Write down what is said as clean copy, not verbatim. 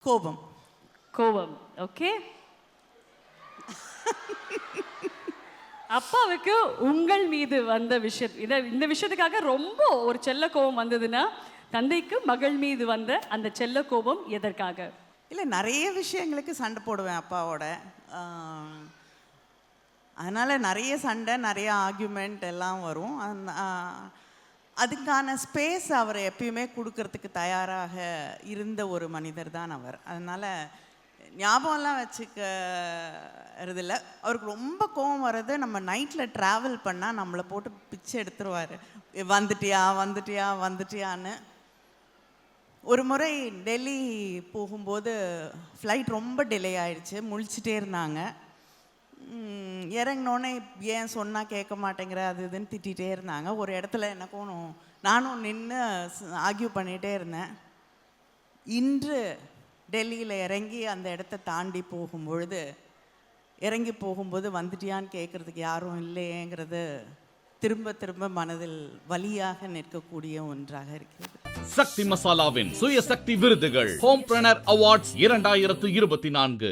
கோபம். கோபம். ஓகே. அப்பாவுக்கு உங்கள் மீது வந்த விஷயம் இந்த விஷயத்துக்காக ரொம்ப ஒரு செல்ல கோபம் வந்ததுன்னா, தந்தைக்கு மகள் மீது வந்த அந்த செல்ல கோபம் எதற்காக? இல்லை, நிறைய விஷயங்களுக்கு சண்டை போடுவேன் அப்பாவோட. அதனால் நிறைய சண்டை, நிறைய ஆர்கியூமெண்ட் எல்லாம் வரும். அதுக்கான ஸ்பேஸ் அவர் எப்பயுமே கொடுக்கறதுக்கு தயாராக இருந்த ஒரு மனிதர் தான் அவர். அதனால் ஞாபகம்லாம் வச்சுக்கிறதில்ல. அவருக்கு ரொம்ப கோவம் வர்றது, நம்ம நைட்டில் ட்ராவல் பண்ணால் நம்மளை போட்டு பிச்சை எடுத்துருவார். வந்துட்டியா வந்துட்டியா வந்துட்டியான்னு. ஒரு முறை டெல்லி போகும்போது ஃப்ளைட் ரொம்ப டிலே ஆயிடுச்சு. முழிச்சிட்டே இருந்தாங்க. இறங்கினோடனே ஏன் சொன்னால் கேட்க மாட்டேங்கிற அது இதுன்னு திட்டிகிட்டே இருந்தாங்க. ஒரு இடத்துல எனக்கும் நானும் நின்று ஆர்கியூ பண்ணிகிட்டே இருந்தேன். இன்று டெல்லியில் இறங்கி அந்த இடத்த தாண்டி போகும்பொழுது, இறங்கி போகும்போது வந்துட்டியான்னு கேட்குறதுக்கு யாரும் இல்லையேங்கிறது திரும்ப திரும்ப மனதில் வலியாக நிற்கக்கூடிய ஒன்றாக இருக்கிறது. சக்தி மசாலாவின் சுய சக்தி விருதுகள் ஹோம் பிரணர் அவார்ட்ஸ் 2024